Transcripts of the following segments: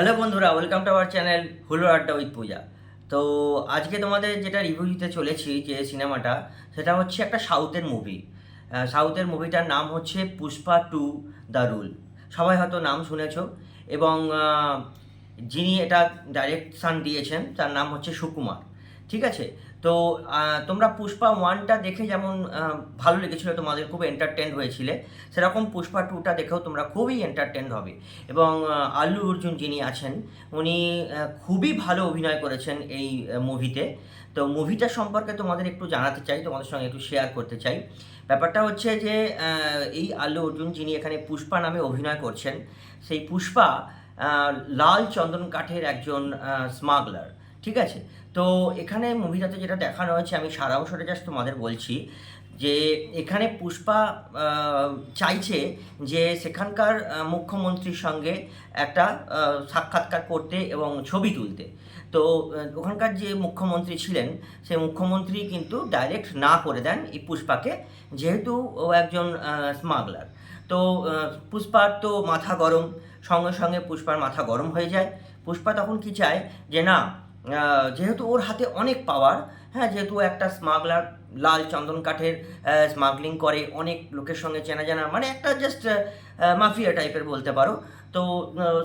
Hello বন্ধুরা, welcome to our channel হুলোর আড্ডা with পূজা। তো আজকে তোমাদের যেটা রিভিউ দিতে চলেছি যে সিনেমাটা, সেটা হচ্ছে একটা সাউথের মুভি। সাউথের মুভিটার নাম হচ্ছে পুষ্পা টু দ্য রুল। সবাই হয়তো নাম শুনেছো। এবং যিনি এটা ডাইরেকশান দিয়েছেন তার নাম হচ্ছে সুকুমার। ঠিক আছে। তো তোমরা পুষ্পা ওয়ানটা দেখে যেমন ভালো লেগেছিলো, তোমাদের খুব এন্টারটেন্ড হয়েছিলে, সেরকম পুষ্পা টুটা দেখেও তোমরা খুবই এন্টারটেন্ড হবে। এবং আল্লু অর্জুন যিনি আছেন, উনি খুবই ভালো অভিনয় করেছেন এই মুভিতে। তো মুভিটা সম্পর্কে তোমাদের একটু জানাতে চাই, তোমাদের সঙ্গে একটু শেয়ার করতে চাই। ব্যাপারটা হচ্ছে যে এই আল্লু অর্জুন যিনি এখানে পুষ্পা নামে অভিনয় করছেন, সেই পুষ্পা লাল চন্দন কাঠের একজন স্মাগলার। ঠিক আছে। তো এখানে মুভিটাতে যেটা দেখানো হয়েছে, আমি সারাংশটা জাস্ট তোমাদের বলছি যে এখানে পুষ্পা চাইছে যে সেখানকার মুখ্যমন্ত্রীর সঙ্গে একটা সাক্ষাৎকার করতে এবং ছবি তুলতে। তো ওখানকার যে মুখ্যমন্ত্রী ছিলেন, সেই মুখ্যমন্ত্রী কিন্তু ডাইরেক্ট না করে দেন এই পুষ্পাকে, যেহেতু ও একজন স্মাগলার। তো পুষ্পার তো মাথা গরম, সঙ্গে সঙ্গে পুষ্পার মাথা গরম হয়ে যায়। পুষ্পা তখন কি চায় যে না, যেহেতু ওর হাতে অনেক পাওয়ার, হ্যাঁ, যেহেতু একটা স্মাগলার লাল চন্দন কাঠের স্মাগলিং করে, অনেক লোকের সঙ্গে চেনা জানা, মানে একটা জাস্ট মাফিয়া টাইপের বলতে পারো। তো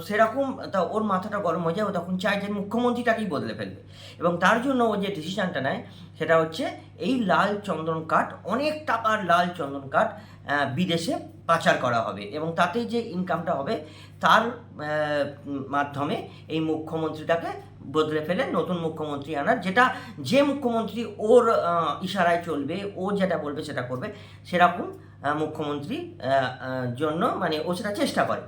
সেরকম তা ওর মাথাটা গরম হয়ে যায়, ও তখন চায় যে মুখ্যমন্ত্রীটাকেই বদলে ফেলবে। এবং তার জন্য ও যে ডিসিশানটা নেয় সেটা হচ্ছে এই লাল চন্দন কাঠ, অনেক টাকার লাল চন্দন কাঠ বিদেশে পাচার করা হবে এবং তাতে যে ইনকামটা হবে তার মাধ্যমে এই মুখ্যমন্ত্রীটাকে বদলে ফেলে নতুন মুখ্যমন্ত্রী আনার, যেটা যে মুখ্যমন্ত্রী ওর ইশারায় চলবে, ও যেটা বলবে সেটা করবে, সেরকম মুখ্যমন্ত্রী জন্য মানে ও সেটা চেষ্টা করে।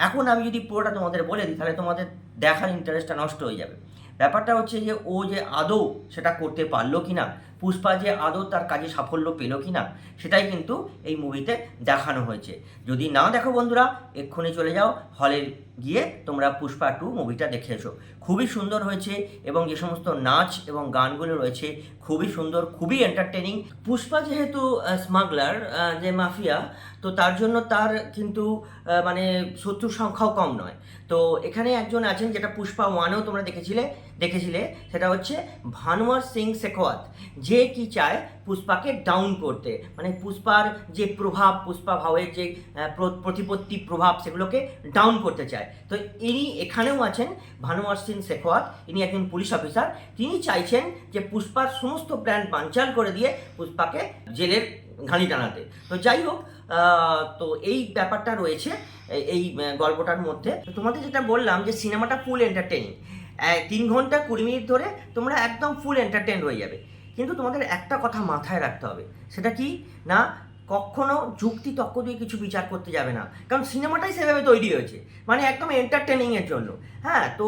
এখন আমি যদি পুরোটা তোমাদের বলে দিই তাহলে তোমাদের দেখার ইন্টারেস্টটা নষ্ট হয়ে যাবে। ব্যাপারটা হচ্ছে যে ও যে আদৌ সেটা করতে পারলো কি না, পুষ্পা যে আদৌ তার কাজে সাফল্য পেল কি না, সেটাই কিন্তু এই মুভিতে দেখানো হয়েছে। যদি না দেখো বন্ধুরা, এক্ষুনি চলে যাও হলে গিয়ে তোমরা পুষ্পা টু মুভিটা দেখে এসো। খুবই সুন্দর হয়েছে এবং যে সমস্ত নাচ এবং গানগুলো রয়েছে খুবই সুন্দর, খুবই এন্টারটেনিং। পুষ্পা যেহেতু স্মাগলার, যে মাফিয়া, তো তার জন্য তার কিন্তু মানে শত্রুর সংখ্যাও কম নয়। তো এখানে একজন আছেন, যেটা পুষ্পা ওয়ানেও তোমরা দেখেছিলে, সেটা হচ্ছে ভানুয়ার সিং শেখাওয়াত, যে কি চায় পুষ্পাকে ডাউন করতে, মানে পুষ্পার যে প্রভাব, পুষ্পা ভাওয়ের যে প্রতিপত্তি প্রভাব, সেগুলোকে ডাউন করতে চায়। তো ইনি এখানেও আছেন, ভানুয়ার সিং শেখাওয়াত, ইনি একজন পুলিশ অফিসার। তিনি চাইছেন যে পুষ্পার সমস্ত প্ল্যান বানচাল করে দিয়ে পুষ্পাকে জেলের ঘানি টানাতে। তো যাই হোক, তো এই ব্যাপারটা রয়েছে এই গল্পটার মধ্যে। তো তোমাদের যেটা বললাম যে সিনেমাটা ফুল এন্টারটেইনিং, 3 ঘন্টা 20 মিনিট ধরে তোমরা একদম ফুল এন্টারটেইন হয়ে যাবে। কিন্তু তোমাদের একটা কথা মাথায় রাখতে হবে, সেটা কি না, কখনো যুক্তি তক্ক দিয়ে কিছু বিচার করতে যাবে না, কারণ সিনেমাটাই সেভাবে তৈরি হয়েছে, মানে একদম এন্টারটেনিংয়ের জন্য। হ্যাঁ, তো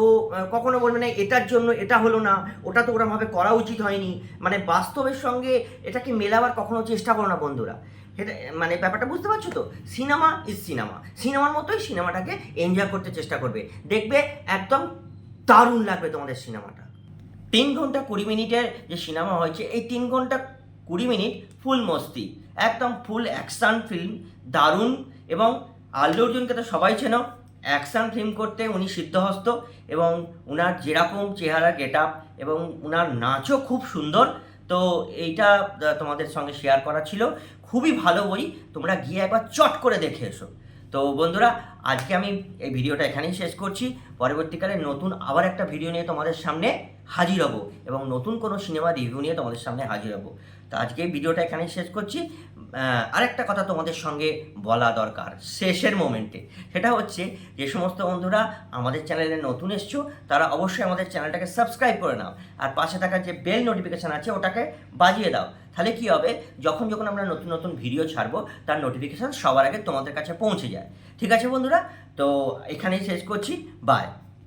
কখনো বলবে না এটার জন্য এটা হলো না, ওটা তো ওরমভাবে করা উচিত হয়নি, মানে বাস্তবের সঙ্গে এটাকে মেলাবার কখনো চেষ্টা করো না বন্ধুরা। এটা মানে ব্যাপারটা বুঝতে পারছো তো? সিনেমা ইজ সিনেমা, সিনেমার মতোই সিনেমাটাকে এনজয় করতে চেষ্টা করবে, দেখবে একদম দারুণ লাগবে তোমাদের সিনেমাটা। 3 ঘন্টা 20 মিনিটের যে সিনেমা হয়েছে, এই 3 ঘন্টা 20 মিনিট ফুল মস্তি, একদম ফুল অ্যাকশান ফিল্ম, দারুণ। এবং আল্লু অর্জুনকে তো সবাই চেনো, অ্যাকশান ফিল্ম করতে উনি সিদ্ধহস্ত, এবং উনার যেরকম চেহারা গেট আপ এবং উনার নাচও খুব সুন্দর। তো এইটা তোমাদের সঙ্গে শেয়ার করা ছিল। খুবই ভালো বই, তোমরা গিয়ে একবার চট করে দেখে এসো। তো বন্ধুরা, আজকে আমি এই ভিডিওটা এখানেই শেষ করছি। পরবর্তীকালে নতুন আবার একটা ভিডিও নিয়ে তোমাদের সামনে হাজির হব এবং নতুন কোনো সিনেমা রিভিউ নিয়ে তোমাদের সামনে হাজির হব। তো আজকে এই ভিডিওটা এখানেই শেষ করছি। আরেকটা কথা তোমাদের সঙ্গে বলা দরকার শেষের মোমেন্টে, সেটা হচ্ছে যে সমস্ত বন্ধুরা আমাদের চ্যানেলে নতুন এসছো, তারা অবশ্যই আমাদের চ্যানেলটাকে সাবস্ক্রাইব করে নাও, আর পাশে থাকা যে বেল নোটিফিকেশান আছে ওটাকে বাজিয়ে দাও। তাহলে কী হবে, যখন যখন আমরা নতুন নতুন ভিডিও ছাড়বো তার নোটিফিকেশান সবার আগে তোমাদের কাছে পৌঁছে যায়। ঠিক আছে বন্ধুরা, তো এখানেই শেষ করছি। বাই।